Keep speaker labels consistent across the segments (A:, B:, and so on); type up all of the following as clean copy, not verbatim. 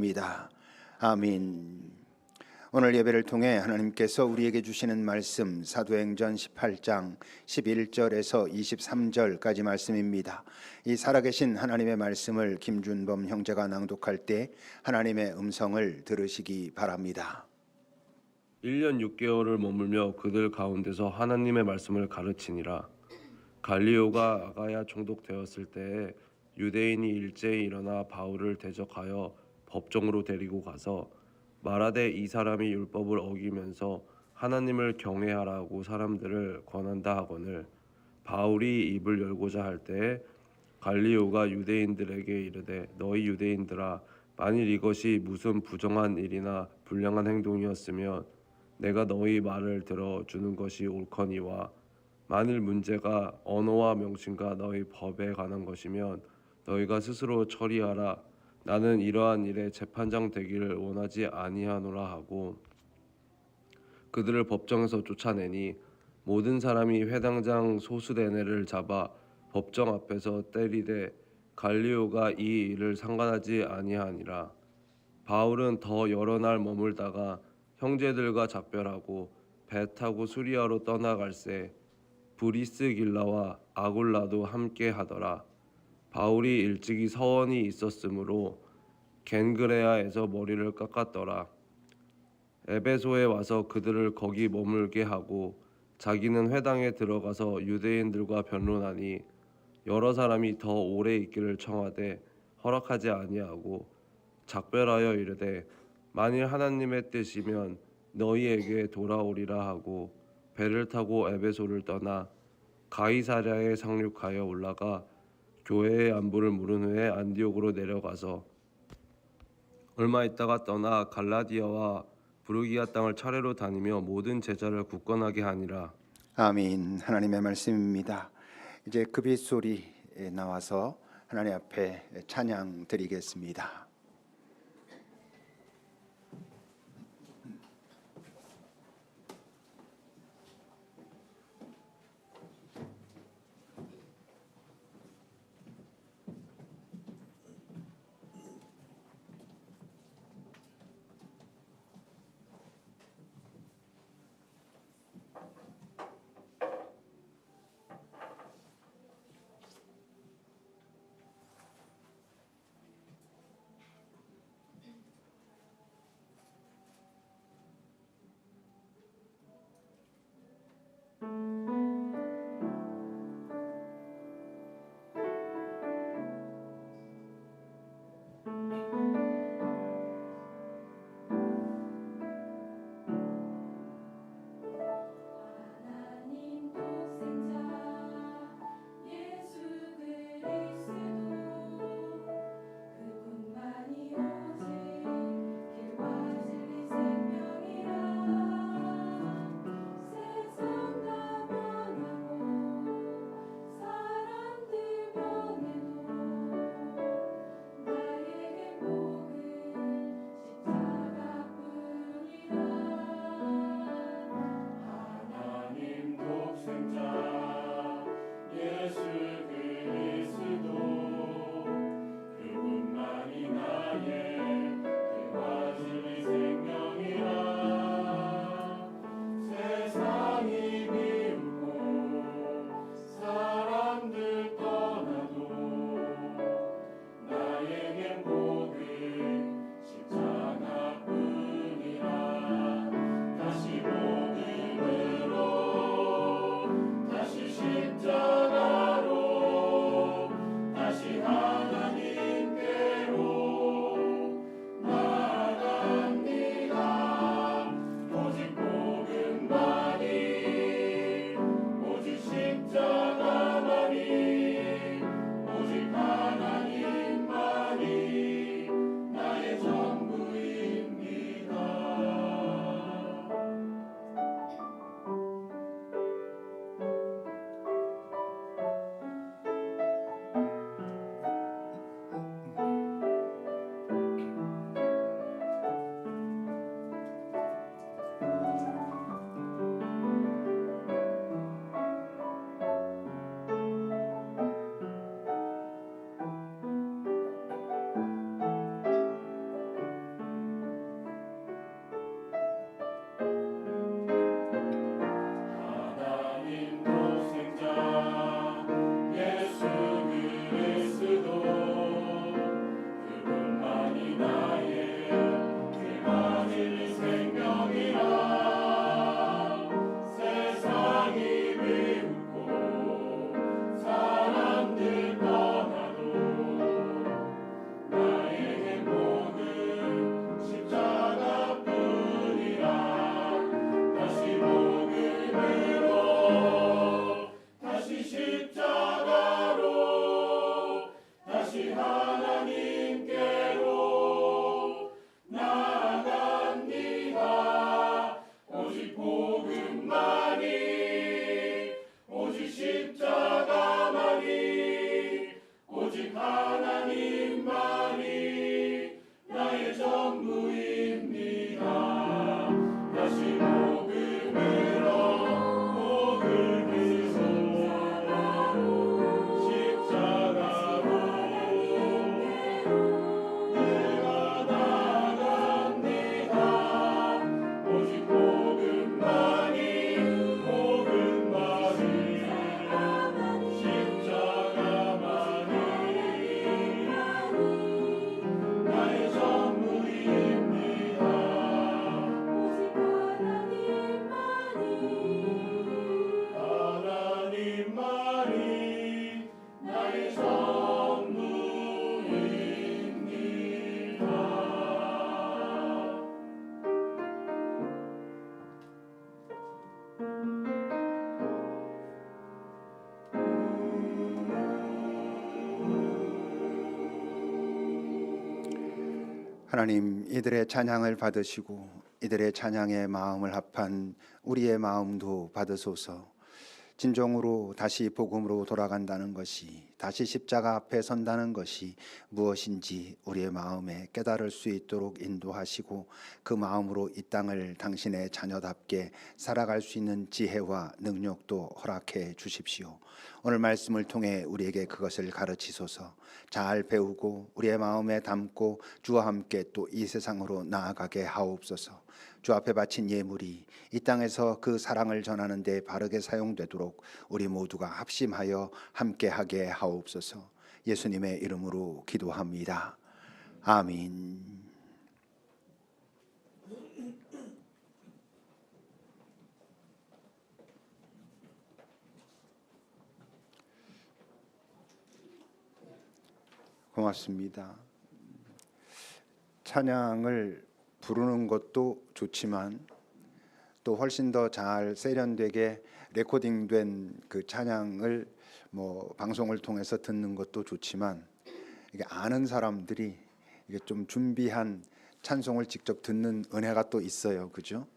A: 기도드립니다. 아멘. 오늘 예배를 통해 하나님께서 우리에게 주시는 말씀 사도행전 18장 11절에서 23절까지 말씀입니다. 이 살아계신 하나님의 말씀을 김준범 형제가 낭독할 때 하나님의 음성을 들으시기 바랍니다.
B: 1년 6개월을 머물며 그들 가운데서 하나님의 말씀을 가르치니라. 갈리오가 아가야 총독되었을 때에 유대인이 일제히 일어나 바울을 대적하여 법정으로 데리고 가서 말하되 이 사람이 율법을 어기면서 하나님을 경외하라고 사람들을 권한다 하거늘 바울이 입을 열고자 할 때에 갈리오가 유대인들에게 이르되 너희 유대인들아 만일 이것이 무슨 부정한 일이나 불량한 행동이었으면 내가 너희 말을 들어주는 것이 옳거니와 만일 문제가 언어와 명칭과 너희 법에 관한 것이면 너희가 스스로 처리하라. 나는 이러한 일에 재판장 되기를 원하지 아니하노라 하고 그들을 법정에서 쫓아내니 모든 사람이 회당장 소수대네를 잡아 법정 앞에서 때리되 갈리오가 이 일을 상관하지 아니하니라. 바울은 더 여러 날 머물다가 형제들과 작별하고 배 타고 수리아로 떠나갈새 브리스길라와 아굴라도 함께 하더라. 바울이 일찍이 서원이 있었으므로 겐그레아에서 머리를 깎았더라. 에베소에 와서 그들을 거기 머물게 하고 자기는 회당에 들어가서 유대인들과 변론하니 여러 사람이 더 오래 있기를 청하되 허락하지 아니하고 작별하여 이르되 만일 하나님의 뜻이면 너희에게 돌아오리라 하고 배를 타고 에베소를 떠나 가이사랴에 상륙하여 올라가 교회의 안부를 물은 후에 안디옥으로 내려가서 얼마 있다가 떠나 갈라디아와 부르기아 땅을 차례로 다니며 모든 제자를 굳건하게 하니라.
A: 아멘. 하나님의 말씀입니다. 이제 급이 소리에 나와서 하나님 앞에 찬양 드리겠습니다. 하나님, 이들의 찬양을 받으시고 이들의 찬양에 마음을 합한 우리의 마음도 받으소서. 진정으로 다시 복음으로 돌아간다는 것이, 다시 십자가 앞에 선다는 것이 무엇인지 우리의 마음에 깨달을 수 있도록 인도하시고, 그 마음으로 이 땅을 당신의 자녀답게 살아갈 수 있는 지혜와 능력도 허락해 주십시오. 오늘 말씀을 통해 우리에게 그것을 가르치소서. 잘 배우고 우리의 마음에 담고 주와 함께 또 이 세상으로 나아가게 하옵소서. 주 앞에 바친 예물이 이 땅에서 그 사랑을 전하는 데 바르게 사용되도록 우리 모두가 합심하여 함께하게 하옵소서. 예수님의 이름으로 기도합니다. 아멘. 고맙습니다. 찬양을 부르는 것도 좋지만 또 훨씬 더 잘 세련되게 레코딩된 그 찬양을 방송을 통해서 듣는 것도 좋지만, 이게 아는 사람들이 이게 좀 준비한 찬송을 직접 듣는 은혜가 또 있어요, 그죠?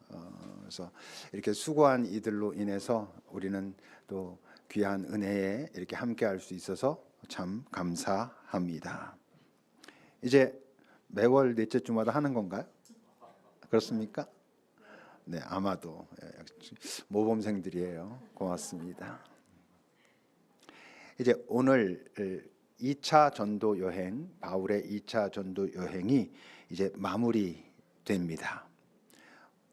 A: 그래서 이렇게 수고한 이들로 인해서 우리는 또 귀한 은혜에 이렇게 함께할 수 있어서 참 감사합니다. 이제 매월 넷째 주마다 하는 건가요? 그렇습니까? 네, 아마도 모범생들이에요. 고맙습니다. 이제 오늘 2차 전도 여행, 바울의 2차 전도 여행이 이제 마무리됩니다.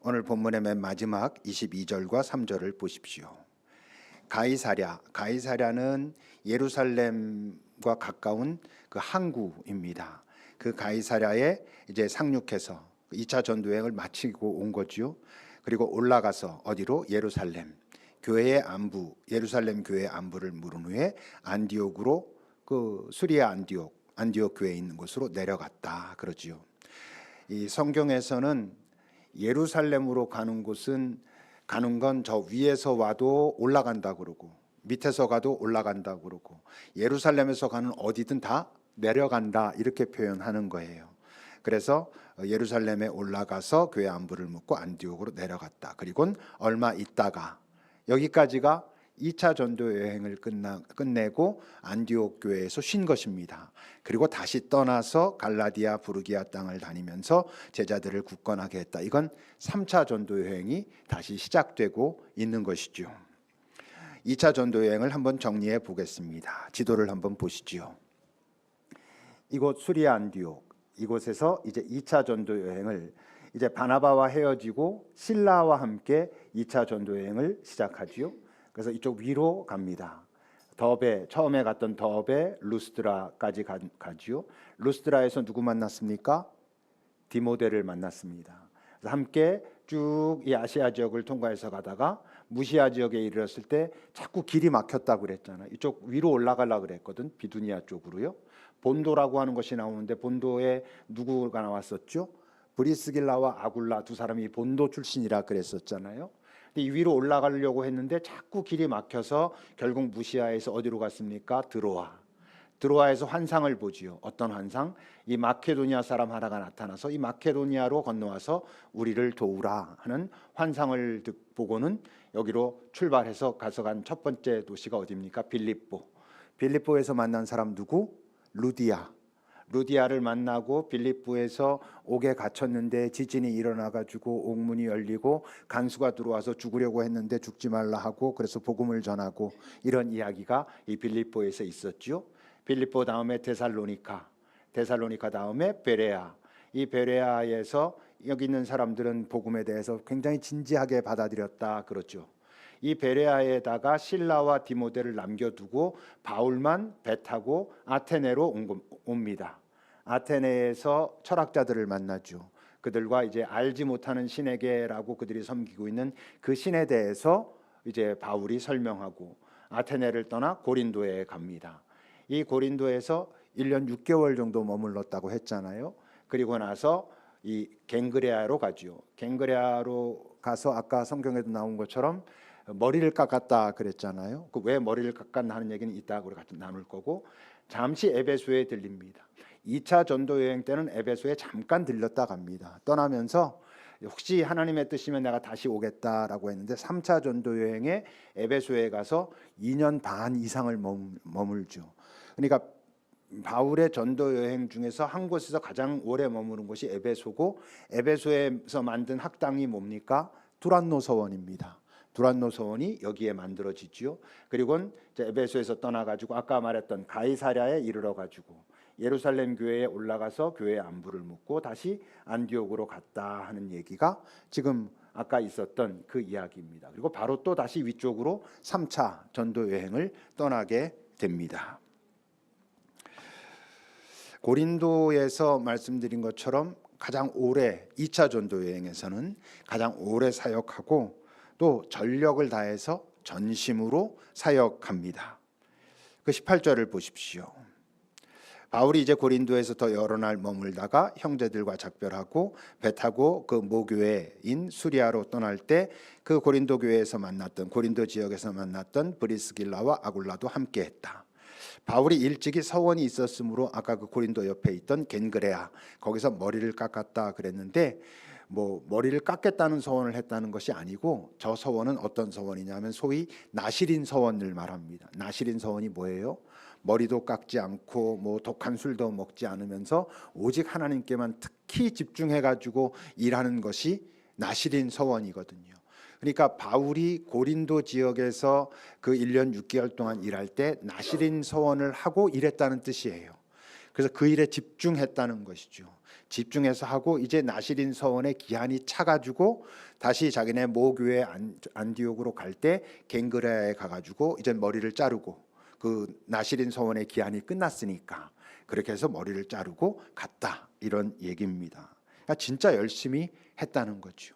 A: 오늘 본문의 맨 마지막 22절과 3절을 보십시오. 가이사랴는 예루살렘과 가까운 그 항구입니다. 그 가이사랴에 이제 상륙해서 2차 전도 여행을 마치고 온 거죠. 그리고 올라가서 어디로? 예루살렘 교회의 안부, 예루살렘 교회의 안부를 물은 후에 안디옥으로, 그 수리아 안디옥 교회에 있는 곳으로 내려갔다 그러지요. 이 성경에서는 예루살렘으로 가는 곳은, 가는 건 저 위에서 와도 올라간다 그러고 밑에서 가도 올라간다 그러고, 예루살렘에서 가는 어디든 다 내려간다 이렇게 표현하는 거예요. 그래서 예루살렘에 올라가서 교회 안부를 묻고 안디옥으로 내려갔다. 그리고는 얼마 있다가, 여기까지가 2차 전도 여행을 끝내고 안디옥 교회에서 쉰 것입니다. 그리고 다시 떠나서 갈라디아 부르기아 땅을 다니면서 제자들을 굳건하게 했다. 이건 3차 전도 여행이 다시 시작되고 있는 것이죠. 2차 전도 여행을 한번 정리해 보겠습니다. 지도를 한번 보시지요. 이곳 수리아 안디옥, 이곳에서 이제 2차 전도 여행을, 이제 바나바와 헤어지고 실라와 함께 2차 전도 여행을 시작하지요. 그래서 이쪽 위로 갑니다. 더베, 처음에 갔던 더베, 루스드라까지 가지요. 루스드라에서 누구 만났습니까? 디모데를 만났습니다. 그래서 함께 쭉 이 아시아 지역을 통과해서 가다가 무시아 지역에 이르렀을 때 자꾸 길이 막혔다고 그랬잖아요. 이쪽 위로 올라가려고 그랬거든, 비두니아 쪽으로요. 본도라고 하는 것이 나오는데 본도에 누구가 나왔었죠? 브리스길라와 아굴라 두 사람이 본도 출신이라 그랬었잖아요. 근데 이 위로 올라가려고 했는데 자꾸 길이 막혀서 결국 무시아에서 어디로 갔습니까? 드로아에서 환상을 보지요. 어떤 환상? 이 마케도니아 사람 하나가 나타나서 이 마케도니아로 건너와서 우리를 도우라 하는 환상을 보고는 여기로 출발해서 가서 간 첫 번째 도시가 어디입니까? 빌립보에서 만난 사람 누구? 루디아를 만나고 빌립보에서 옥에 갇혔는데 지진이 일어나가지고 옥문이 열리고 간수가 들어와서 죽으려고 했는데 죽지 말라 하고, 그래서 복음을 전하고, 이런 이야기가 이 빌립보에서 있었죠. 빌립보 다음에 데살로니카 다음에 베레아. 이 베레아에서 여기 있는 사람들은 복음에 대해서 굉장히 진지하게 받아들였다 그렇죠. 이 베레아에다가 실라와 디모데를 남겨두고 바울만 배 타고 아테네로 옵니다. 아테네에서 철학자들을 만나죠. 그들과 이제 알지 못하는 신에게라고 그들이 섬기고 있는 그 신에 대해서 이제 바울이 설명하고 아테네를 떠나 고린도에 갑니다. 이 고린도에서 1년 6개월 정도 머물렀다고 했잖아요. 그리고 나서 이 갱그레아로 가죠. 갱그레아로 가서 아까 성경에도 나온 것처럼 머리를 깎았다 그랬잖아요. 그 왜 머리를 깎았나 하는 얘기는 이따가 우리 같이 나눌 거고, 잠시 에베소에 들립니다. 2차 전도 여행 때는 에베소에 잠깐 들렸다 갑니다. 떠나면서 혹시 하나님의 뜻이면 내가 다시 오겠다라고 했는데 3차 전도 여행에 에베소에 가서 2년 반 이상을 머물죠. 그러니까 바울의 전도 여행 중에서 한 곳에서 가장 오래 머무른 곳이 에베소고, 에베소에서 만든 학당이 뭡니까? 두란노 서원입니다. 두란노 서원이 여기에 만들어지지요. 그리고 이제 에베소에서 떠나가지고 아까 말했던 가이사랴에 이르러 가지고 예루살렘 교회에 올라가서 교회 안부를 묻고 다시 안디옥으로 갔다 하는 얘기가 지금 아까 있었던 그 이야기입니다. 그리고 바로 또 다시 위쪽으로 3차 전도 여행을 떠나게 됩니다. 고린도에서 말씀드린 것처럼 가장 오래 2차 전도 여행에서는 가장 오래 사역하고 또 전력을 다해서 전심으로 사역합니다. 그 18절을 보십시오. 바울이 이제 고린도에서 더 여러 날 머물다가 형제들과 작별하고 배 타고 그 모교회인 수리아로 떠날 때 그 고린도 교회에서 만났던, 고린도 지역에서 만났던 브리스길라와 아굴라도 함께했다. 바울이 일찍이 서원이 있었으므로 아까 그 고린도 옆에 있던 겐그레아 거기서 머리를 깎았다 그랬는데, 뭐 머리를 깎겠다는 서원을 했다는 것이 아니고 저 서원은 어떤 서원이냐면 소위 나실인 서원을 말합니다. 나실인 서원이 뭐예요? 머리도 깎지 않고 뭐 독한 술도 먹지 않으면서 오직 하나님께만 특히 집중해 가지고 일하는 것이 나실인 서원이거든요. 그러니까 바울이 고린도 지역에서 그 1년 6개월 동안 일할 때 나실인 서원을 하고 일했다는 뜻이에요. 그래서 그 일에 집중했다는 것이죠. 집중해서 하고 이제 나실인 서원의 기한이 차가지고 다시 자기네 모교회 안디옥으로 갈 때 겐그레아에 가가지고 이제 머리를 자르고, 그 나실인 서원의 기한이 끝났으니까 그렇게 해서 머리를 자르고 갔다, 이런 얘기입니다. 그러니까 진짜 열심히 했다는 거죠.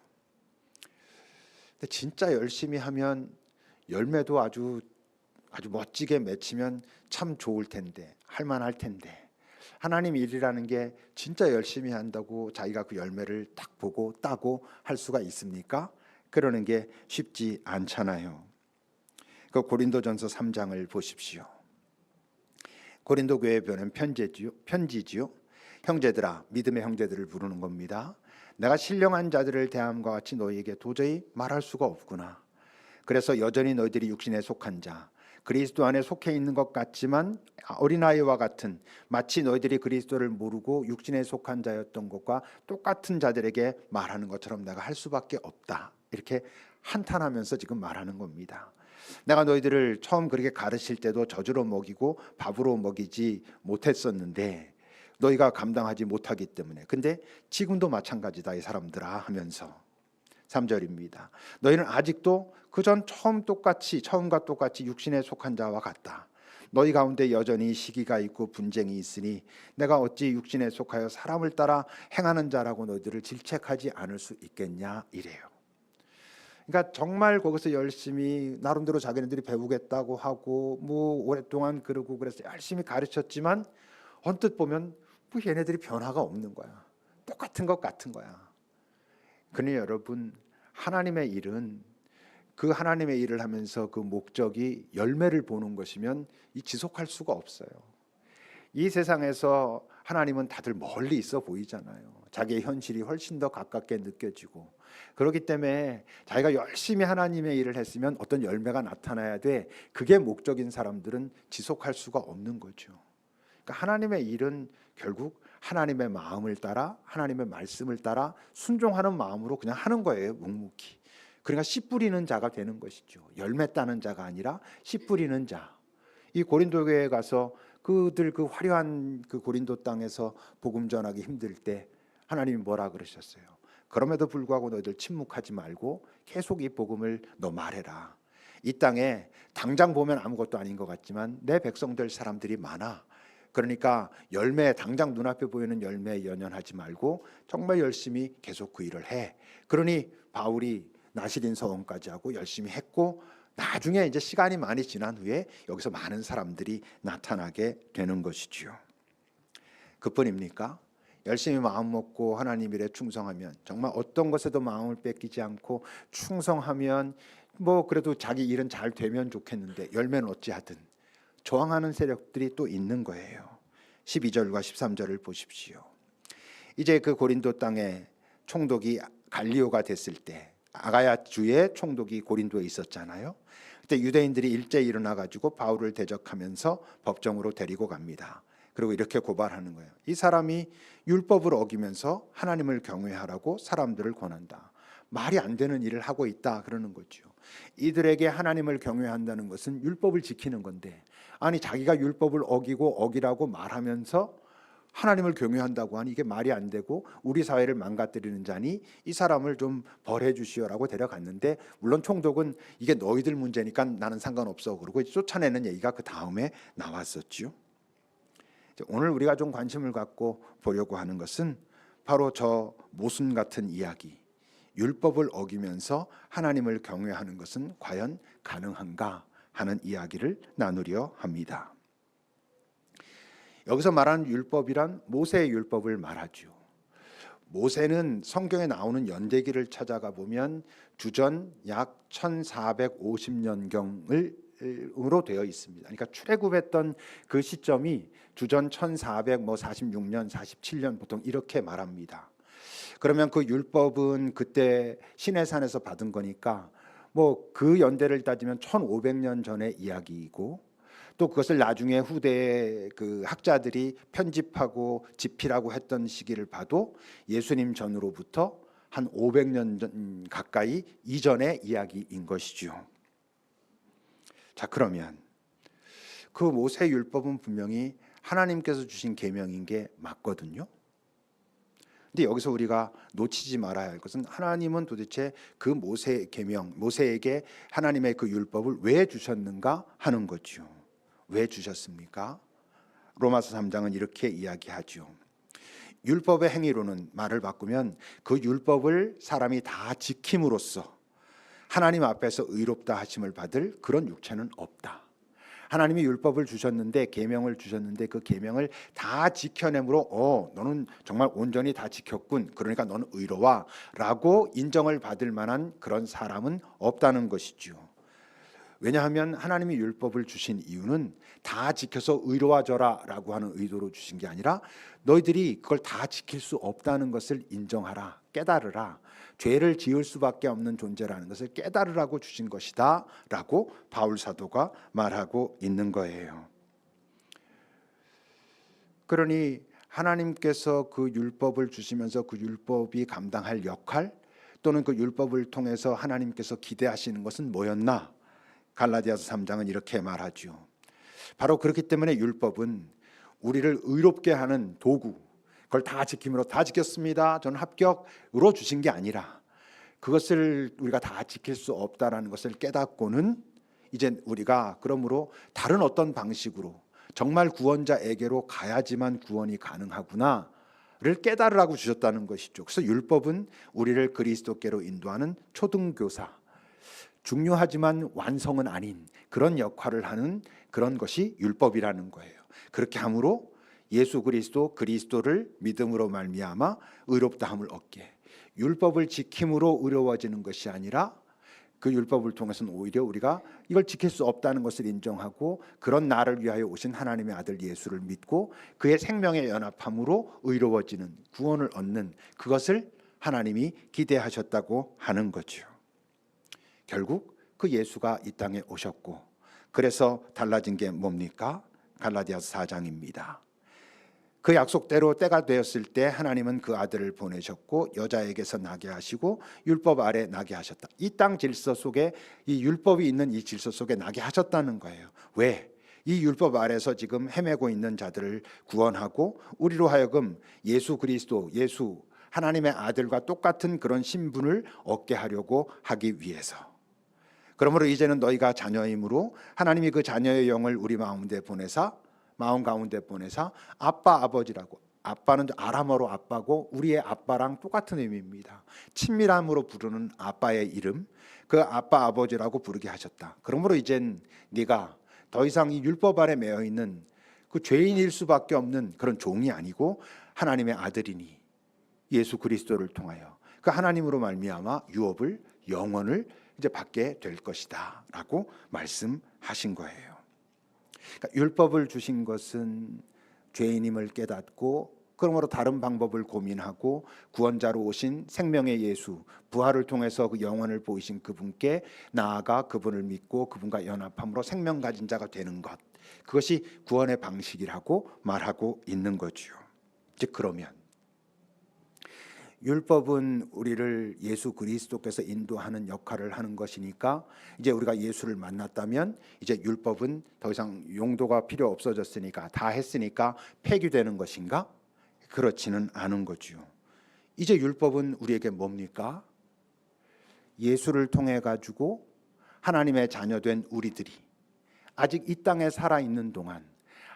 A: 근데 진짜 열심히 하면 열매도 아주 멋지게 맺히면 참 좋을 텐데, 할만할 텐데, 하나님 일이라는 게 진짜 열심히 한다고 자기가 그 열매를 딱 보고 따고 할 수가 있습니까? 그러는 게 쉽지 않잖아요. 그 고린도전서 3장을 보십시오. 고린도 교회에 보낸 편지지요. 형제들아, 믿음의 형제들을 부르는 겁니다. 내가 신령한 자들을 대함과 같이 너희에게 도저히 말할 수가 없구나. 그래서 여전히 너희들이 육신에 속한 자, 그리스도 안에 속해 있는 것 같지만 어린아이와 같은, 마치 너희들이 그리스도를 모르고 육신에 속한 자였던 것과 똑같은 자들에게 말하는 것처럼 내가 할 수밖에 없다. 이렇게 한탄하면서 지금 말하는 겁니다. 내가 너희들을 처음 그렇게 가르칠 때도 젖으로 먹이고 밥으로 먹이지 못했었는데 너희가 감당하지 못하기 때문에, 근데 지금도 마찬가지다 이 사람들아 하면서 3절입니다. 너희는 아직도 그전 처음과 똑같이 육신에 속한 자와 같다. 너희 가운데 여전히 시기가 있고 분쟁이 있으니 내가 어찌 육신에 속하여 사람을 따라 행하는 자라고 너희들을 질책하지 않을 수 있겠냐, 이래요. 그러니까 정말 거기서 열심히 나름대로 자기네들이 배우겠다고 하고 뭐 오랫동안 그러고 그래서 열심히 가르쳤지만 언뜻 보면 뭐 얘네들이 변화가 없는 거야. 똑같은 것 같은 거야. 그러니 여러분, 하나님의 일은, 그 하나님의 일을 하면서 그 목적이 열매를 보는 것이면 이 지속할 수가 없어요. 이 세상에서 하나님은 다들 멀리 있어 보이잖아요. 자기의 현실이 훨씬 더 가깝게 느껴지고, 그렇기 때문에 자기가 열심히 하나님의 일을 했으면 어떤 열매가 나타나야 돼. 그게 목적인 사람들은 지속할 수가 없는 거죠. 그러니까 하나님의 일은 결국 하나님의 마음을 따라, 하나님의 말씀을 따라 순종하는 마음으로 그냥 하는 거예요, 묵묵히. 그러니까 씨 뿌리는 자가 되는 것이죠. 열매 따는 자가 아니라 씨 뿌리는 자. 이 고린도 교회에 가서 그들 그 화려한 그 고린도 땅에서 복음 전하기 힘들 때 하나님이 뭐라 그러셨어요? 그럼에도 불구하고 너희들 침묵하지 말고 계속 이 복음을 너 말해라. 이 땅에 당장 보면 아무것도 아닌 것 같지만 내 백성들 사람들이 많아. 그러니까 열매, 당장 눈앞에 보이는 열매에 연연하지 말고 정말 열심히 계속 그 일을 해. 그러니 바울이 나실인 서원까지 하고 열심히 했고, 나중에 이제 시간이 많이 지난 후에 여기서 많은 사람들이 나타나게 되는 것이지요. 그뿐입니까? 열심히 마음 먹고 하나님 일에 충성하면, 정말 어떤 것에도 마음을 뺏기지 않고 충성하면 뭐 그래도 자기 일은 잘 되면 좋겠는데 열매는 어찌하든 저항하는 세력들이 또 있는 거예요. 12절과 13절을 보십시오. 이제 그 고린도 땅에 총독이 갈리오가 됐을 때 아가야 주의 총독이 고린도에 있었잖아요. 그때 유대인들이 일제히 일어나 가지고 바울을 대적하면서 법정으로 데리고 갑니다. 그리고 이렇게 고발하는 거예요. 이 사람이 율법을 어기면서 하나님을 경외하라고 사람들을 권한다. 말이 안 되는 일을 하고 있다 그러는 거죠. 이들에게 하나님을 경외한다는 것은 율법을 지키는 건데, 아니 자기가 율법을 어기라고 말하면서 하나님을 경외한다고 하니 이게 말이 안 되고 우리 사회를 망가뜨리는 자니 이 사람을 좀 벌해 주시오라고 데려갔는데, 물론 총독은 이게 너희들 문제니까 나는 상관없어 그러고 쫓아내는 얘기가 그 다음에 나왔었죠. 오늘 우리가 좀 관심을 갖고 보려고 하는 것은 바로 저 모순 같은 이야기, 율법을 어기면서 하나님을 경외하는 것은 과연 가능한가 하는 이야기를 나누려 합니다. 여기서 말하는 율법이란 모세의 율법을 말하죠. 모세는 성경에 나오는 연대기를 찾아가 보면 주전 약 1450년경으로 되어 있습니다. 그러니까 출애굽했던 그 시점이 주전 1446년, 47년 보통 이렇게 말합니다. 그러면 그 율법은 그때 시내산에서 받은 거니까 뭐 그 연대를 따지면 1500년 전의 이야기이고, 또 그것을 나중에 후대의 그 학자들이 편집하고 집필하고 했던 시기를 봐도 예수님 전으로부터 한 500년 전 가까이 이전의 이야기인 것이죠. 자, 그러면 그 모세 율법은 분명히 하나님께서 주신 계명인 게 맞거든요. 근데 여기서 우리가 놓치지 말아야 할 것은, 하나님은 도대체 그 모세 계명, 모세에게 하나님의 그 율법을 왜 주셨는가 하는 거죠. 왜 주셨습니까? 로마서 3장은 이렇게 이야기하죠. 율법의 행위로는, 말을 바꾸면 그 율법을 사람이 다 지킴으로써 하나님 앞에서 의롭다 하심을 받을 그런 육체는 없다. 하나님이 율법을 주셨는데, 계명을 주셨는데 그 계명을 다 지켜내므로 너는 정말 온전히 다 지켰군, 그러니까 너는 의로워 라고 인정을 받을 만한 그런 사람은 없다는 것이죠. 왜냐하면 하나님이 율법을 주신 이유는 다 지켜서 의로워져라 라고 하는 의도로 주신 게 아니라, 너희들이 그걸 다 지킬 수 없다는 것을 인정하라, 깨달으라, 죄를 지을 수밖에 없는 존재라는 것을 깨달으라고 주신 것이다 라고 바울 사도가 말하고 있는 거예요. 그러니 하나님께서 그 율법을 주시면서 그 율법이 감당할 역할, 또는 그 율법을 통해서 하나님께서 기대하시는 것은 뭐였나? 갈라디아서 3장은 이렇게 말하죠. 바로 그렇기 때문에 율법은 우리를 의롭게 하는 도구, 그걸 다 지킴으로 다 지켰습니다, 저는 합격으로 주신 게 아니라, 그것을 우리가 다 지킬 수 없다라는 것을 깨닫고는 이제 우리가 그러므로 다른 어떤 방식으로 정말 구원자에게로 가야지만 구원이 가능하구나를 깨달으라고 주셨다는 것이죠. 그래서 율법은 우리를 그리스도께로 인도하는 초등교사, 중요하지만 완성은 아닌 그런 역할을 하는 그런 것이 율법이라는 거예요. 그렇게 함으로 예수 그리스도를 믿음으로 말미암아 의롭다함을 얻게, 율법을 지킴으로 의로워지는 것이 아니라 그 율법을 통해서는 오히려 우리가 이걸 지킬 수 없다는 것을 인정하고 그런 나를 위하여 오신 하나님의 아들 예수를 믿고 그의 생명에 연합함으로 의로워지는, 구원을 얻는 그것을 하나님이 기대하셨다고 하는 거죠. 결국 그 예수가 이 땅에 오셨고, 그래서 달라진 게 뭡니까? 갈라디아서 4장입니다. 그 약속대로 때가 되었을 때 하나님은 그 아들을 보내셨고 여자에게서 나게 하시고 율법 아래 나게 하셨다. 이 땅 질서 속에, 이 율법이 있는 이 질서 속에 나게 하셨다는 거예요. 왜? 이 율법 아래서 지금 헤매고 있는 자들을 구원하고 우리로 하여금 예수 그리스도, 예수 하나님의 아들과 똑같은 그런 신분을 얻게 하려고 하기 위해서. 그러므로 이제는 너희가 자녀이므로 하나님이 그 자녀의 영을 우리 마음 가운데 보내사 아빠 아버지라고, 아빠는 아람어로 아빠고 우리의 아빠랑 똑같은 의미입니다. 친밀함으로 부르는 아빠의 이름, 그 아빠 아버지라고 부르게 하셨다. 그러므로 이젠 네가 더 이상 이 율법 아래 매여 있는 그 죄인일 수밖에 없는 그런 종이 아니고 하나님의 아들이니 예수 그리스도를 통하여 그 하나님으로 말미암아 유업을, 영원을 이제 받게 될 것이다 라고 말씀하신 거예요. 그러니까 율법을 주신 것은 죄인임을 깨닫고 그러므로 다른 방법을 고민하고 구원자로 오신 생명의 예수, 부활을 통해서 그 영혼을 보이신 그분께 나아가 그분을 믿고 그분과 연합함으로 생명 가진 자가 되는 것, 그것이 구원의 방식이라고 말하고 있는 거지요. 즉 그러면 율법은 우리를 예수 그리스도께서 인도하는 역할을 하는 것이니까 이제 우리가 예수를 만났다면 이제 율법은 더 이상 용도가 필요 없어졌으니까 다 했으니까 폐기되는 것인가? 그렇지는 않은 거지요. 이제 율법은 우리에게 뭡니까? 예수를 통해 가지고 하나님의 자녀된 우리들이 아직 이 땅에 살아 있는 동안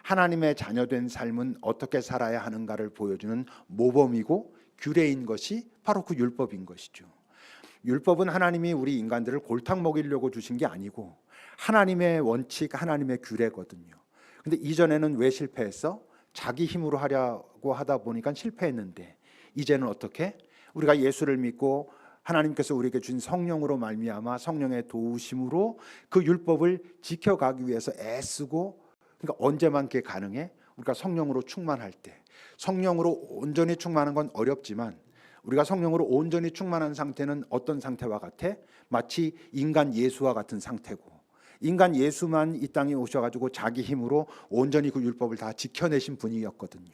A: 하나님의 자녀된 삶은 어떻게 살아야 하는가를 보여주는 모범이고 규례인 것이 바로 그 율법인 것이죠. 율법은 하나님이 우리 인간들을 골탕 먹이려고 주신 게 아니고 하나님의 원칙, 하나님의 규례거든요. 근데 이전에는 왜 실패했어? 자기 힘으로 하려고 하다 보니까 실패했는데 이제는 어떻게? 우리가 예수를 믿고 하나님께서 우리에게 준 성령으로 말미암아 성령의 도우심으로 그 율법을 지켜가기 위해서 애쓰고, 그러니까 언제만 그게 가능해? 우리가 성령으로 충만할 때. 성령으로 온전히 충만한 건 어렵지만 우리가 성령으로 온전히 충만한 상태는 어떤 상태와 같아? 마치 인간 예수와 같은 상태고, 인간 예수만 이 땅에 오셔가지고 자기 힘으로 온전히 그 율법을 다 지켜내신 분이었거든요.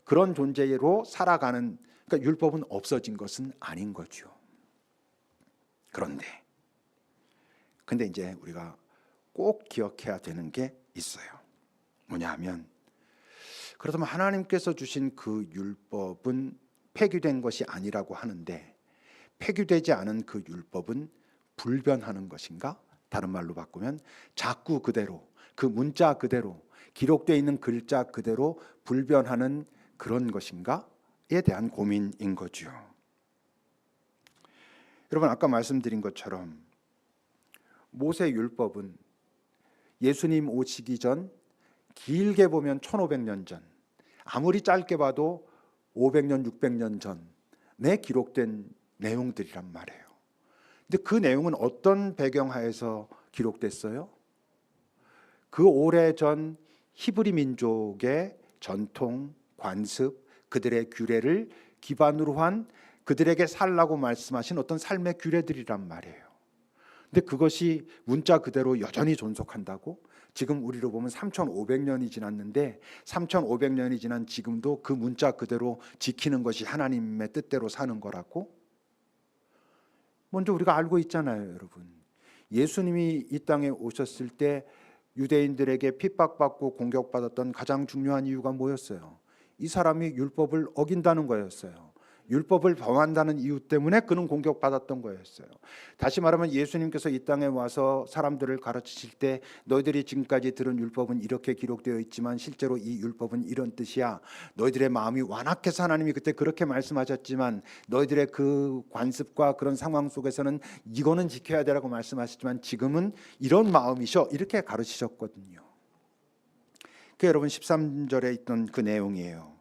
A: 그런 존재로 살아가는, 그러니까 율법은 없어진 것은 아닌 거죠. 근데 이제 우리가 꼭 기억해야 되는 게 있어요. 뭐냐 하면, 그렇다면 하나님께서 주신 그 율법은 폐기된 것이 아니라고 하는데, 폐기되지 않은 그 율법은 불변하는 것인가? 다른 말로 바꾸면 자꾸 그대로, 그 문자 그대로, 기록되어 있는 글자 그대로 불변하는 그런 것인가에 대한 고민인 거죠. 여러분, 아까 말씀드린 것처럼 모세 율법은 예수님 오시기 전, 길게 보면 1500년 전, 아무리 짧게 봐도 500년, 600년 전에 기록된 내용들이란 말이에요. 근데 그 내용은 어떤 배경하에서 기록됐어요? 그 오래전 히브리 민족의 전통, 관습, 그들의 규례를 기반으로 한 그들에게 살라고 말씀하신 어떤 삶의 규례들이란 말이에요. 근데 그것이 문자 그대로 여전히 존속한다고? 지금 우리로 보면 3,500년이 지났는데 3,500년이 지난 지금도 그 문자 그대로 지키는 것이 하나님의 뜻대로 사는 거라고? 먼저 우리가 알고 있잖아요, 여러분. 예수님이 이 땅에 오셨을 때 유대인들에게 핍박받고 공격받았던 가장 중요한 이유가 뭐였어요? 이 사람이 율법을 어긴다는 거였어요. 율법을 범한다는 이유 때문에 그는 공격받았던 거였어요. 다시 말하면 예수님께서 이 땅에 와서 사람들을 가르치실 때 너희들이 지금까지 들은 율법은 이렇게 기록되어 있지만 실제로 이 율법은 이런 뜻이야. 너희들의 마음이 완악해서 하나님이 그때 그렇게 말씀하셨지만 너희들의 그 관습과 그런 상황 속에서는 이거는 지켜야 되라고 말씀하셨지만 지금은 이런 마음이셔, 이렇게 가르치셨거든요. 그 여러분 13절에 있던 그 내용이에요.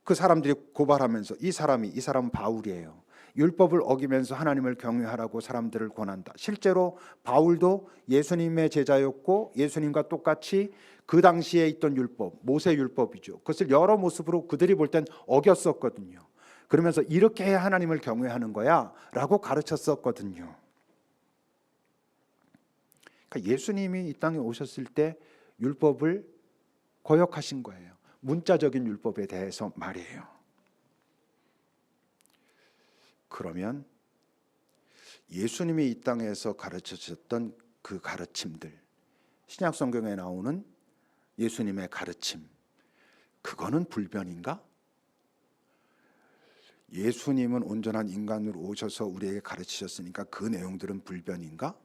A: 그 사람들이 고발하면서 이 사람은 바울이에요. 율법을 어기면서 하나님을 경외하라고 사람들을 권한다. 실제로 바울도 예수님의 제자였고 예수님과 똑같이 그 당시에 있던 율법, 모세 율법이죠. 그것을 여러 모습으로 그들이 볼 땐 어겼었거든요. 그러면서 이렇게 해야 하나님을 경외하는 거야 라고 가르쳤었거든요. 그러니까 예수님이 이 땅에 오셨을 때 율법을 거역하신 거예요. 문자적인 율법에 대해서 말이에요. 그러면 예수님이 이 땅에서 가르치셨던 그 가르침들, 신약 성경에 나오는 예수님의 가르침, 그거는 불변인가? 예수님은 온전한 인간으로 오셔서 우리에게 가르치셨으니까 그 내용들은 불변인가?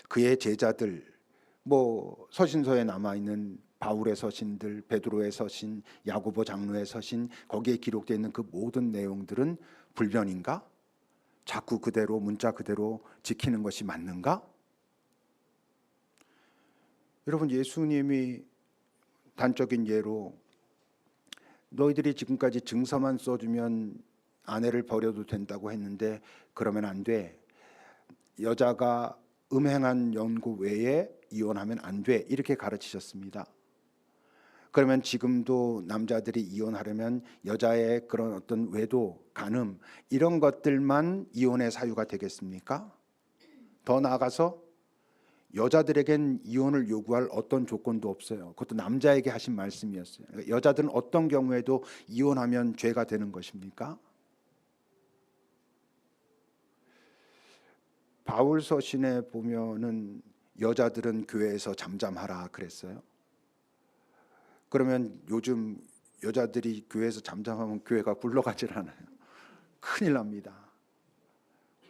A: 그의 제자들, 서신서에 남아있는 바울의 서신들, 베드로의 서신, 야고보 장로의 서신, 거기에 기록되어 있는 그 모든 내용들은 불변인가? 자꾸 그대로, 문자 그대로 지키는 것이 맞는가? 여러분, 예수님이 단적인 예로 너희들이 지금까지 증서만 써주면 아내를 버려도 된다고 했는데 그러면 안 돼. 여자가 음행한 연고 외에 이혼하면 안 돼. 이렇게 가르치셨습니다. 그러면 지금도 남자들이 이혼하려면 여자의 그런 어떤 외도, 간음 이런 것들만 이혼의 사유가 되겠습니까? 더 나아가서 여자들에겐 이혼을 요구할 어떤 조건도 없어요. 그것도 남자에게 하신 말씀이었어요. 그러니까 여자들은 어떤 경우에도 이혼하면 죄가 되는 것입니까? 바울 서신에 보면은 여자들은 교회에서 잠잠하라 그랬어요. 그러면 요즘 여자들이 교회에서 잠잠하면 교회가 굴러가질 않아요. 큰일 납니다.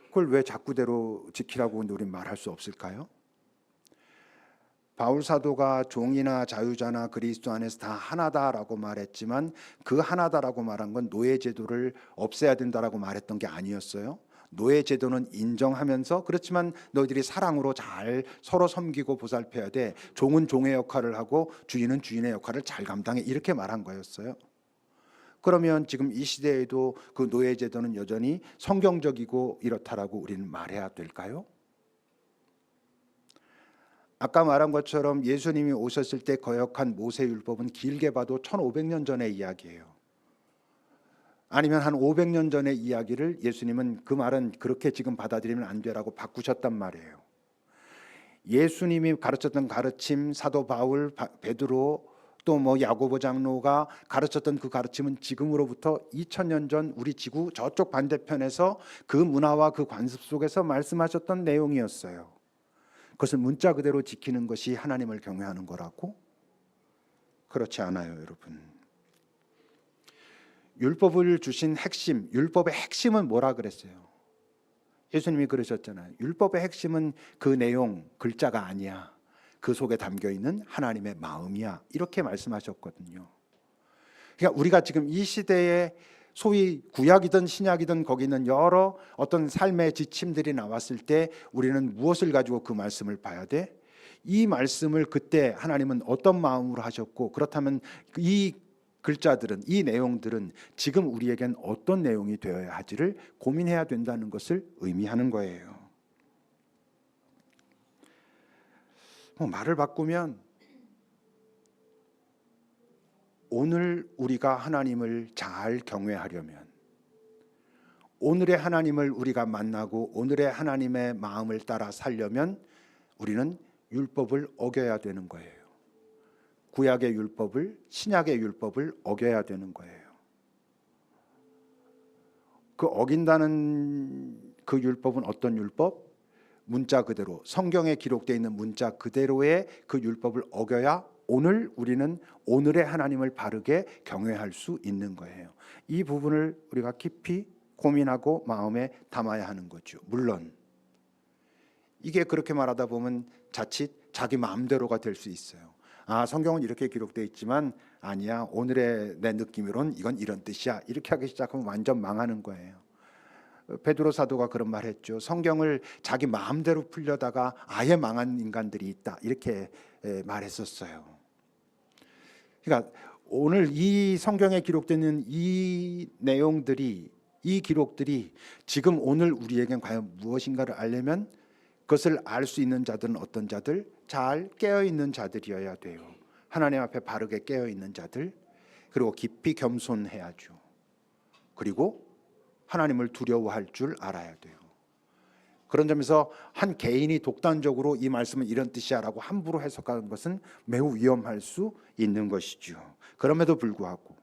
A: 그걸 왜 자꾸대로 지키라고 우리 말할 수 없을까요? 바울 사도가 종이나 자유자나 그리스도 안에서 다 하나다라고 말했지만 그 하나다라고 말한 건 노예 제도를 없애야 된다라고 말했던 게 아니었어요. 노예 제도는 인정하면서 그렇지만 너희들이 사랑으로 잘 서로 섬기고 보살펴야 돼. 종은 종의 역할을 하고 주인은 주인의 역할을 잘 감당해. 이렇게 말한 거였어요. 그러면 지금 이 시대에도 그 노예 제도는 여전히 성경적이고 이렇다라고 우리는 말해야 될까요? 아까 말한 것처럼 예수님이 오셨을 때 거역한 모세율법은 길게 봐도 1500년 전의 이야기예요. 아니면 한 500년 전의 이야기를 예수님은 그 말은 그렇게 지금 받아들이면 안 되라고 바꾸셨단 말이에요. 예수님이 가르쳤던 가르침, 사도 바울, 베드로 또 뭐 야고보 장로가 가르쳤던 그 가르침은 지금으로부터 2000년 전 우리 지구 저쪽 반대편에서 그 문화와 그 관습 속에서 말씀하셨던 내용이었어요. 그것을 문자 그대로 지키는 것이 하나님을 경외하는 거라고? 그렇지 않아요, 여러분. 율법을 주신 핵심, 율법의 핵심은 뭐라 그랬어요? 예수님이 그러셨잖아요. 율법의 핵심은 그 내용, 글자가 아니야. 그 속에 담겨 있는 하나님의 마음이야. 이렇게 말씀하셨거든요. 그러니까 우리가 지금 이 시대에 소위 구약이든 신약이든 거기 있는 여러 어떤 삶의 지침들이 나왔을 때 우리는 무엇을 가지고 그 말씀을 봐야 돼? 이 말씀을 그때 하나님은 어떤 마음으로 하셨고, 그렇다면 이 글자들은, 이 내용들은 지금 우리에겐 어떤 내용이 되어야 하지를 고민해야 된다는 것을 의미하는 거예요. 말을 바꾸면 오늘 우리가 하나님을 잘 경외하려면, 오늘의 하나님을 우리가 만나고 오늘의 하나님의 마음을 따라 살려면 우리는 율법을 어겨야 되는 거예요. 구약의 율법을, 신약의 율법을 어겨야 되는 거예요. 그 어긴다는 그 율법은 어떤 율법? 문자 그대로, 성경에 기록되어 있는 문자 그대로의 그 율법을 어겨야 오늘 우리는 오늘의 하나님을 바르게 경외할 수 있는 거예요. 이 부분을 우리가 깊이 고민하고 마음에 담아야 하는 거죠. 물론 이게 그렇게 말하다 보면 자칫 자기 마음대로가 될 수 있어요. 아, 성경은 이렇게 기록되어 있지만 아니야, 오늘의 내 느낌으로는 이건 이런 뜻이야. 이렇게 하기 시작하면 완전 망하는 거예요. 베드로 사도가 그런 말 했죠. 성경을 자기 마음대로 풀려다가 아예 망한 인간들이 있다. 이렇게 말했었어요. 그러니까 오늘 이 성경에 기록되는 이 내용들이, 이 기록들이 지금 오늘 우리에겐 과연 무엇인가를 알려면 그것을 알 수 있는 자들은 어떤 자들? 잘 깨어있는 자들이어야 돼요. 하나님 앞에 바르게 깨어있는 자들, 그리고 깊이 겸손해야죠. 그리고 하나님을 두려워할 줄 알아야 돼요. 그런 점에서 한 개인이 독단적으로 이 말씀은 이런 뜻이야 라고 함부로 해석하는 것은 매우 위험할 수 있는 것이죠. 그럼에도 불구하고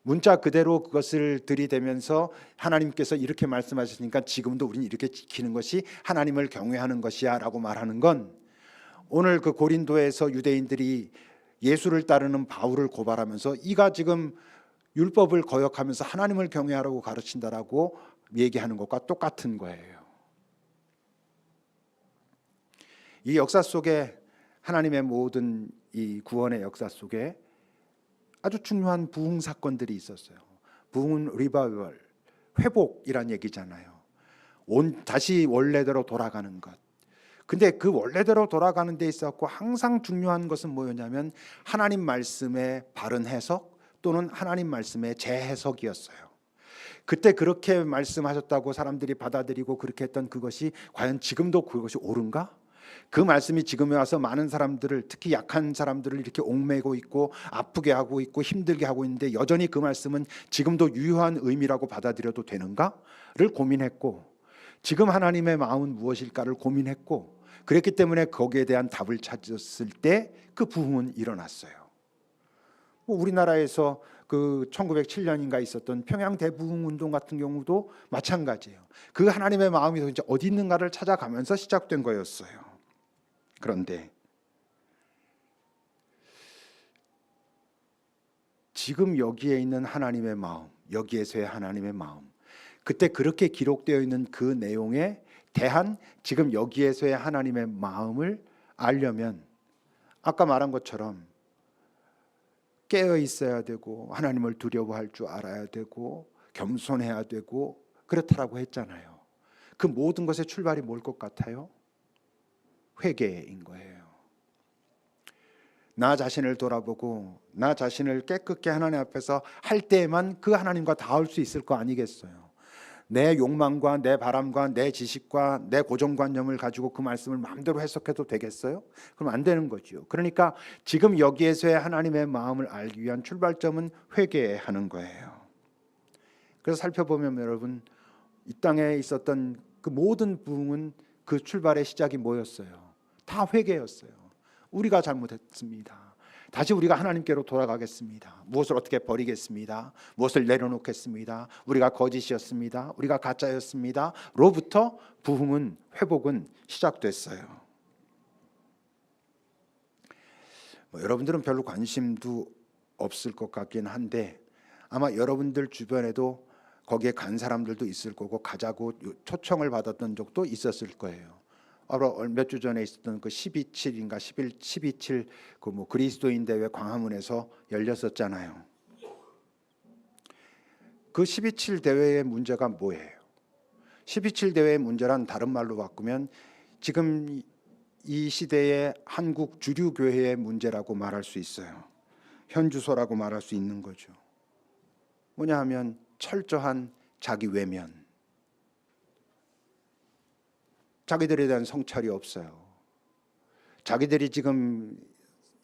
A: 문자 그대로 그것을 들이대면서 하나님께서 이렇게 말씀하셨으니까 지금도 우리는 이렇게 지키는 것이 하나님을 경외하는 것이야 라고 말하는 건, 오늘 그 고린도에서 유대인들이 예수를 따르는 바울을 고발하면서 이가 지금 율법을 거역하면서 하나님을 경외하라고 가르친다라고 얘기하는 것과 똑같은 거예요. 이 역사 속에, 하나님의 모든 이 구원의 역사 속에 아주 중요한 부흥 사건들이 있었어요. 부흥은 리바이벌, 회복이란 얘기잖아요. 다시 원래대로 돌아가는 것. 근데 그 원래대로 돌아가는 데 있었고 항상 중요한 것은 뭐였냐면 하나님 말씀의 바른 해석 또는 하나님 말씀의 재해석이었어요. 그때 그렇게 말씀하셨다고 사람들이 받아들이고 그렇게 했던 그것이 과연 지금도 그것이 옳은가? 그 말씀이 지금에 와서 많은 사람들을, 특히 약한 사람들을 이렇게 옥매고 있고 아프게 하고 있고 힘들게 하고 있는데 여전히 그 말씀은 지금도 유효한 의미라고 받아들여도 되는가를 고민했고, 지금 하나님의 마음은 무엇일까를 고민했고, 그랬기 때문에 거기에 대한 답을 찾았을 때 그 부흥은 일어났어요. 우리나라에서 그 1907년인가 있었던 평양 대부흥 운동 같은 경우도 마찬가지예요. 그 하나님의 마음이 도대체 어디 있는가를 찾아가면서 시작된 거였어요. 그런데 지금 여기에 있는 하나님의 마음, 여기에서의 하나님의 마음, 그때 그렇게 기록되어 있는 그 내용에 대한 지금 여기에서의 하나님의 마음을 알려면 아까 말한 것처럼 깨어 있어야 되고 하나님을 두려워할 줄 알아야 되고 겸손해야 되고 그렇다라고 했잖아요. 그 모든 것의 출발이 뭘 것 같아요? 회개인 거예요. 나 자신을 돌아보고 나 자신을 깨끗게 하나님 앞에서 할 때에만 그 하나님과 닿을 수 있을 거 아니겠어요. 내 욕망과 내 바람과 내 지식과 내 고정관념을 가지고 그 말씀을 마음대로 해석해도 되겠어요? 그럼 안 되는 거죠. 그러니까 지금 여기에서의 하나님의 마음을 알기 위한 출발점은 회개하는 거예요. 그래서 살펴보면 여러분, 이 땅에 있었던 그 모든 부흥은 그 출발의 시작이 뭐였어요? 다 회개였어요. 우리가 잘못했습니다. 다시 우리가 하나님께로 돌아가겠습니다. 무엇을 어떻게 버리겠습니다. 무엇을 내려놓겠습니다. 우리가 거짓이었습니다. 우리가 가짜였습니다. 로부터 부흥은, 회복은 시작됐어요. 여러분들은 별로 관심도 없을 것 같긴 한데 아마 여러분들 주변에도 거기에 간 사람들도 있을 거고 가자고 초청을 받았던 적도 있었을 거예요. 몇 주 전에 있었던 그 12.7인가 12.7 그 그리스도인 대회 광화문에서 열렸었잖아요. 그 12.7 대회의 문제가 뭐예요? 12.7 대회의 문제란 다른 말로 바꾸면 지금 이 시대의 한국 주류 교회의 문제라고 말할 수 있어요. 현주소라고 말할 수 있는 거죠. 뭐냐 하면 철저한 자기 외면. 자기들에 대한 성찰이 없어요. 자기들이 지금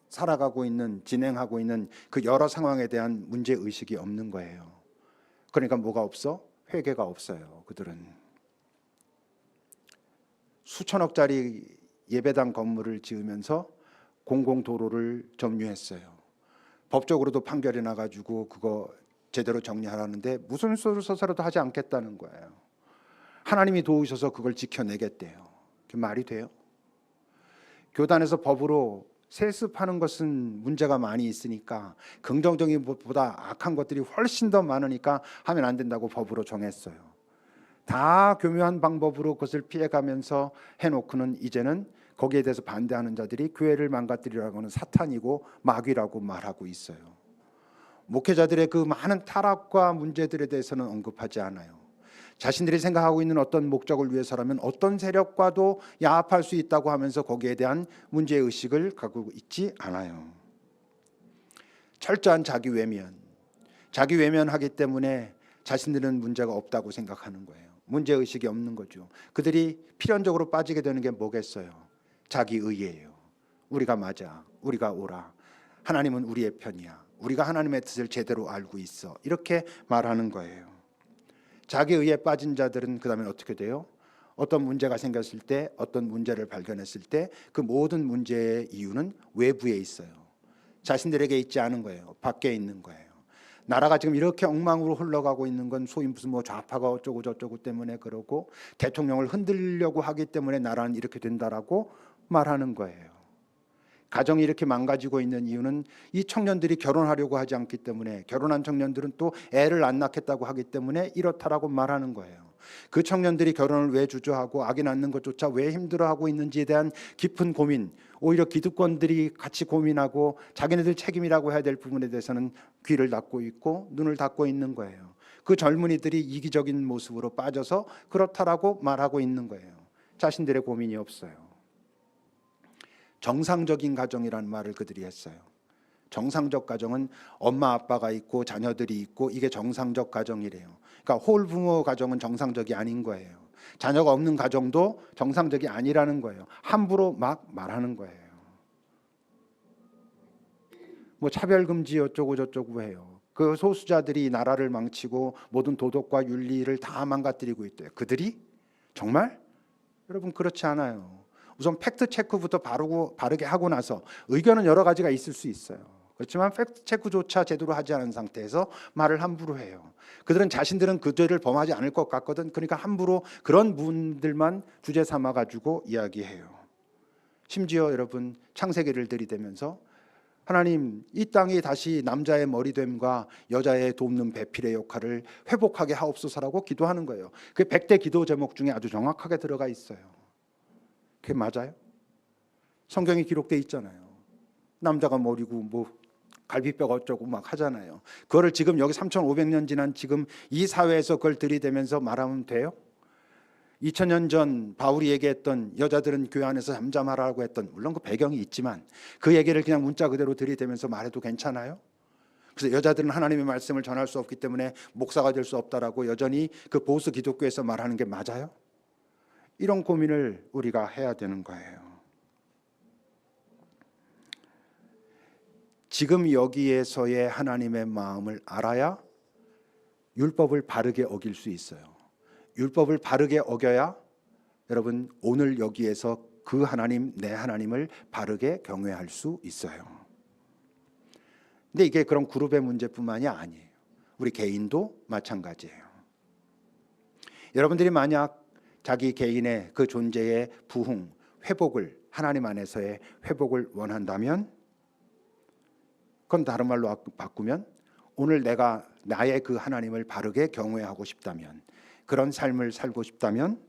A: 살아가고 있는, 진행하고 있는 그 여러 상황에 대한 문제의식이 없는 거예요. 그러니까 뭐가 없어? 회개가 없어요. 그들은 수천억짜리 예배당 건물을 지으면서 공공도로를 점유했어요. 법적으로도 판결이 나가지고 그거 제대로 정리하라는데 무슨 수를 써서라도 하지 않겠다는 거예요. 하나님이 도우셔서 그걸 지켜내겠대요. 그게 말이 돼요? 교단에서 법으로 세습하는 것은 문제가 많이 있으니까 긍정적인 것보다 악한 것들이 훨씬 더 많으니까 하면 안 된다고 법으로 정했어요. 다 교묘한 방법으로 그것을 피해가면서 해놓고는 이제는 거기에 대해서 반대하는 자들이 교회를 망가뜨리라고 하는 사탄이고 마귀라고 말하고 있어요. 목회자들의 그 많은 타락과 문제들에 대해서는 언급하지 않아요. 자신들이 생각하고 있는 어떤 목적을 위해서라면 어떤 세력과도 야합할 수 있다고 하면서 거기에 대한 문제의식을 갖고 있지 않아요. 철저한 자기 외면하기 때문에 자신들은 문제가 없다고 생각하는 거예요. 문제의식이 없는 거죠. 그들이 필연적으로 빠지게 되는 게 뭐겠어요? 자기의예요. 우리가 맞아, 우리가 옳아, 하나님은 우리의 편이야, 우리가 하나님의 뜻을 제대로 알고 있어, 이렇게 말하는 거예요. 자기의에 빠진 자들은 그 다음에 어떻게 돼요? 어떤 문제가 생겼을 때, 어떤 문제를 발견했을 때 그 모든 문제의 이유는 외부에 있어요. 자신들에게 있지 않은 거예요. 밖에 있는 거예요. 나라가 지금 이렇게 엉망으로 흘러가고 있는 건 소위 무슨 좌파가 어쩌고 저쩌고 때문에 그러고 대통령을 흔들려고 하기 때문에 나라는 이렇게 된다라고 말하는 거예요. 가정이 이렇게 망가지고 있는 이유는 이 청년들이 결혼하려고 하지 않기 때문에, 결혼한 청년들은 또 애를 안 낳겠다고 하기 때문에 이렇다라고 말하는 거예요. 그 청년들이 결혼을 왜 주저하고 아기 낳는 것조차 왜 힘들어하고 있는지에 대한 깊은 고민, 오히려 기득권들이 같이 고민하고 자기네들 책임이라고 해야 될 부분에 대해서는 귀를 닫고 있고 눈을 닫고 있는 거예요. 그 젊은이들이 이기적인 모습으로 빠져서 그렇다라고 말하고 있는 거예요. 자신들의 고민이 없어요. 정상적인 가정이라는 말을 그들이 했어요. 정상적 가정은 엄마 아빠가 있고 자녀들이 있고 이게 정상적 가정이래요. 그러니까 홀부모 가정은 정상적이 아닌 거예요. 자녀가 없는 가정도 정상적이 아니라는 거예요. 함부로 막 말하는 거예요. 뭐 차별금지 어쩌고 저쩌고 해요. 그 소수자들이 나라를 망치고 모든 도덕과 윤리를 다 망가뜨리고 있대요. 그들이? 정말? 여러분 그렇지 않아요. 우선 팩트 체크부터 바르게 하고 나서 의견은 여러 가지가 있을 수 있어요. 그렇지만 팩트 체크조차 제대로 하지 않은 상태에서 말을 함부로 해요. 그들은 자신들은 그 죄를 범하지 않을 것 같거든. 그러니까 함부로 그런 부분들만 주제 삼아 가지고 이야기해요. 심지어 여러분 창세기를 들이대면서 하나님 이 땅이 다시 남자의 머리됨과 여자의 돕는 배필의 역할을 회복하게 하옵소서라고 기도하는 거예요. 그 100대 기도 제목 중에 아주 정확하게 들어가 있어요. 그게 맞아요? 성경에 기록돼 있잖아요. 남자가 머리고 뭐 갈비뼈가 어쩌고 막 하잖아요. 그거를 지금 여기 3,500년 지난 지금 이 사회에서 그걸 들이대면서 말하면 돼요? 2000년 전 바울이 얘기했던 여자들은 교회 안에서 잠잠하라고 했던, 물론 그 배경이 있지만 그 얘기를 그냥 문자 그대로 들이대면서 말해도 괜찮아요? 그래서 여자들은 하나님의 말씀을 전할 수 없기 때문에 목사가 될 수 없다라고 여전히 그 보수 기독교에서 말하는 게 맞아요? 이런 고민을 우리가 해야 되는 거예요. 지금 여기에서의 하나님의 마음을 알아야 율법을 바르게 어길 수 있어요. 율법을 바르게 어겨야 여러분 오늘 여기에서 그 하나님, 내 하나님을 바르게 경외할 수 있어요. 근데 이게 그런 그룹의 문제뿐만이 아니에요. 우리 개인도 마찬가지예요. 여러분들이 만약 자기 개인의 그 존재의 부흥, 회복을, 하나님 안에서의 회복을 원한다면, 그건 다른 말로 바꾸면 오늘 내가 나의 그 하나님을 바르게 경외하고 싶다면, 그런 삶을 살고 싶다면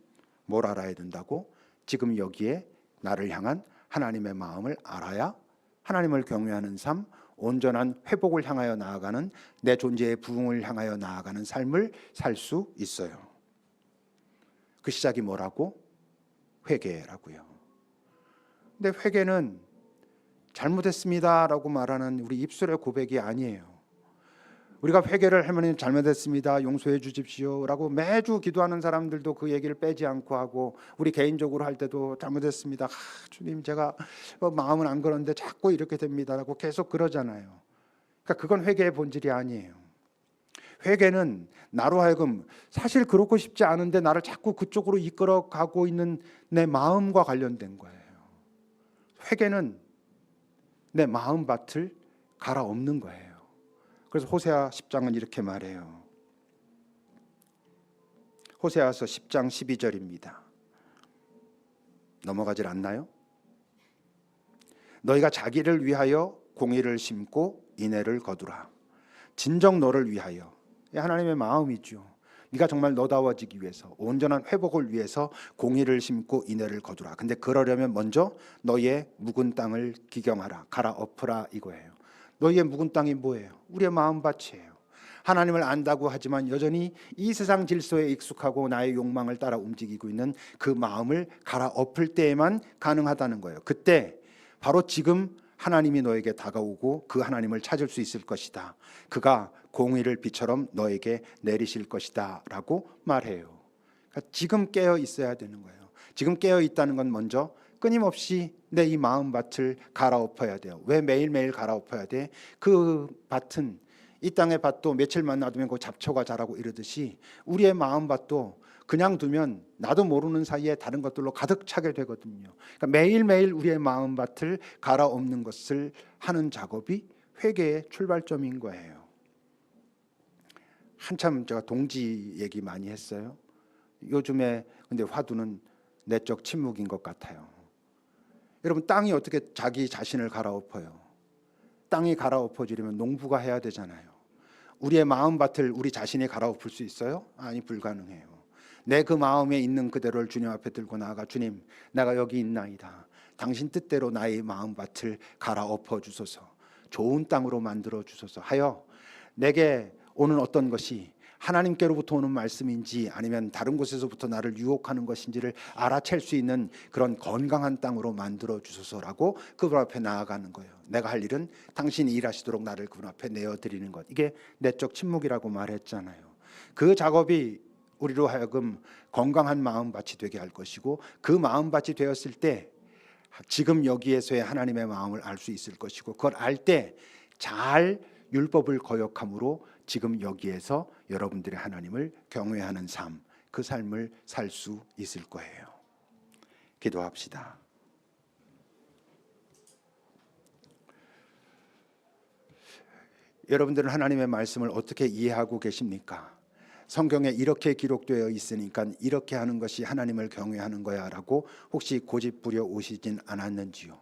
A: 뭘 알아야 된다고? 지금 여기에 나를 향한 하나님의 마음을 알아야 하나님을 경외하는 삶, 온전한 회복을 향하여 나아가는, 내 존재의 부흥을 향하여 나아가는 삶을 살 수 있어요. 그 시작이 뭐라고? 회개라고요. 근데 회개는 잘못했습니다라고 말하는 우리 입술의 고백이 아니에요. 우리가 회개를 하면 잘못했습니다, 용서해 주십시오라고 매주 기도하는 사람들도 그 얘기를 빼지 않고 하고, 우리 개인적으로 할 때도 잘못했습니다, 주님 제가 마음은 안 그런데 자꾸 이렇게 됩니다라고 계속 그러잖아요. 그러니까 그건 회개의 본질이 아니에요. 회개는 나로 하여금 사실 그렇고 싶지 않은데 나를 자꾸 그쪽으로 이끌어 가고 있는 내 마음과 관련된 거예요. 회개는 내 마음밭을 갈아엎는 거예요. 그래서 호세아 10장은 이렇게 말해요. 호세아서 10장 12절입니다. 넘어가질 않나요? 너희가 자기를 위하여 공의를 심고 인애를 거두라. 진정 너를 위하여, 하나님의 마음이죠. 네가 정말 너다워지기 위해서, 온전한 회복을 위해서 공의를 심고 인애를 거두라. 근데 그러려면 먼저 너희의 묵은 땅을 기경하라, 갈아엎으라 이거예요. 너희의 묵은 땅이 뭐예요? 우리의 마음밭이에요. 하나님을 안다고 하지만 여전히 이 세상 질서에 익숙하고 나의 욕망을 따라 움직이고 있는 그 마음을 갈아엎을 때에만 가능하다는 거예요. 그때 바로 지금 하나님이 너에게 다가오고 그 하나님을 찾을 수 있을 것이다. 그가 공의를 비처럼 너에게 내리실 것이다 라고 말해요. 그러니까 지금 깨어 있어야 되는 거예요. 지금 깨어 있다는 건 먼저 끊임없이 내 이 마음밭을 갈아엎어야 돼요. 왜 매일매일 갈아엎어야 돼? 그 밭은, 이 땅의 밭도 며칠만 놔두면 그 잡초가 자라고 이러듯이 우리의 마음밭도 그냥 두면 나도 모르는 사이에 다른 것들로 가득 차게 되거든요. 그러니까 매일매일 우리의 마음밭을 갈아엎는 것을 하는 작업이 회개의 출발점인 거예요. 한참 제가 동지 얘기 많이 했어요. 요즘에 근데 화두는 내적 침묵인 것 같아요. 여러분, 땅이 어떻게 자기 자신을 갈아엎어요? 땅이 갈아엎어지려면 농부가 해야 되잖아요. 우리의 마음밭을 우리 자신이 갈아엎을 수 있어요? 아니, 불가능해요. 내 그 마음에 있는 그대로를 주님 앞에 들고 나아가, 주님, 내가 여기 있나이다. 당신 뜻대로 나의 마음밭을 갈아엎어 주소서. 좋은 땅으로 만들어 주소서 하여 내게 오는 어떤 것이 하나님께로부터 오는 말씀인지 아니면 다른 곳에서부터 나를 유혹하는 것인지를 알아챌 수 있는 그런 건강한 땅으로 만들어 주소서라고 그분 앞에 나아가는 거예요. 내가 할 일은 당신이 일하시도록 나를 그분 앞에 내어드리는 것. 이게 내적 침묵이라고 말했잖아요. 그 작업이 우리로 하여금 건강한 마음밭이 되게 할 것이고, 그 마음밭이 되었을 때 지금 여기에서의 하나님의 마음을 알 수 있을 것이고, 그걸 알 때 잘 율법을 거역함으로 지금 여기에서 여러분들의 하나님을 경외하는 삶, 그 삶을 살 수 있을 거예요. 기도합시다. 여러분들은 하나님의 말씀을 어떻게 이해하고 계십니까? 성경에 이렇게 기록되어 있으니까 이렇게 하는 것이 하나님을 경외하는 거야 라고 혹시 고집부려 오시진 않았는지요?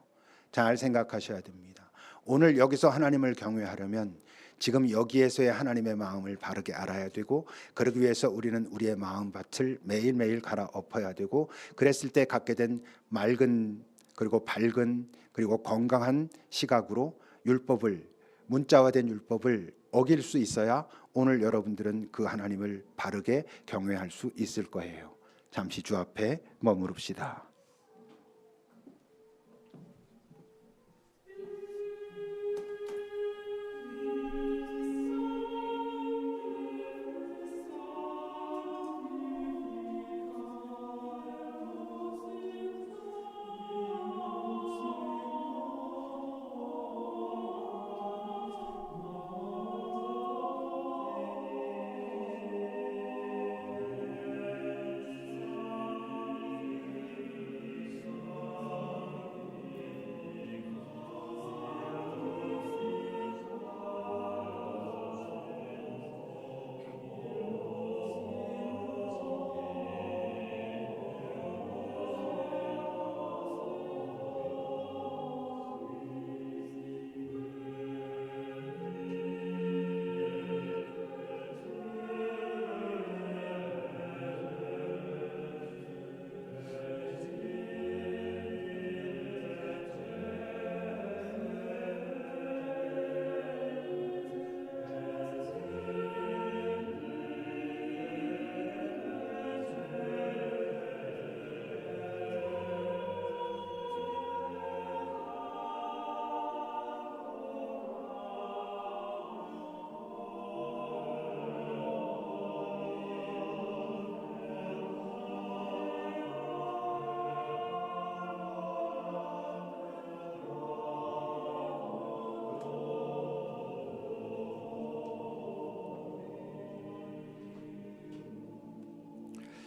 A: 잘 생각하셔야 됩니다. 오늘 여기서 하나님을 경외하려면 지금 여기에서의 하나님의 마음을 바르게 알아야 되고, 그러기 위해서 우리는 우리의 마음밭을 매일매일 갈아엎어야 되고, 그랬을 때 갖게 된 맑은 그리고 밝은 그리고 건강한 시각으로 율법을, 문자화된 율법을 어길 수 있어야 오늘 여러분들은 그 하나님을 바르게 경외할 수 있을 거예요. 잠시 주 앞에 머무릅시다.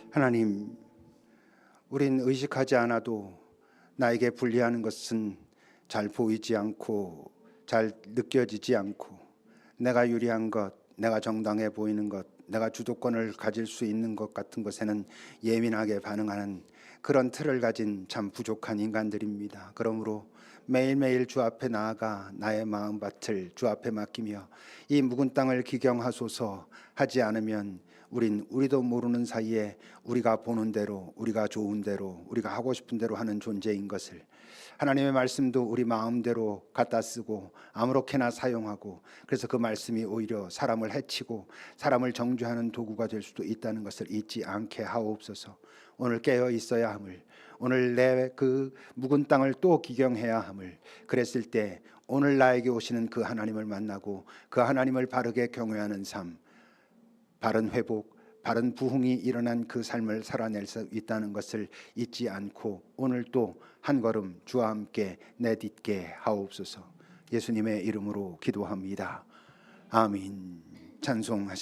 A: 하나님, 우린 의식하지 않아도 나에게 불리하는 것은 잘 보이지 않고 잘 느껴지지 않고, 내가 유리한 것, 내가 정당해 보이는 것, 내가 주도권을 가질 수 있는 것 같은 것에는 예민하게 반응하는 그런 틀을 가진 참 부족한 인간들입니다. 그러므로 매일매일 주 앞에 나아가 나의 마음밭을 주 앞에 맡기며 이 묵은 땅을 기경하소서 하지 않으면 우리도 모르는 사이에 우리가 보는 대로, 우리가 좋은 대로, 우리가 하고 싶은 대로 하는 존재인 것을, 하나님의 말씀도 우리 마음대로 갖다 쓰고 아무렇게나 사용하고, 그래서 그 말씀이 오히려 사람을 해치고 사람을 정죄하는 도구가 될 수도 있다는 것을 잊지 않게 하옵소서. 오늘 깨어 있어야 함을, 오늘 내 그 묵은 땅을 또 기경해야 함을, 그랬을 때 오늘 나에게 오시는 그 하나님을 만나고 그 하나님을 바르게 경외하는 삶, 바른 회복, 바른 부흥이 일어난 그 삶을 살아낼 수 있다는 것을 잊지 않고 오늘 또 한 걸음 주와 함께 내딛게 하옵소서. 예수님의 이름으로 기도합니다. 아멘. 찬송하시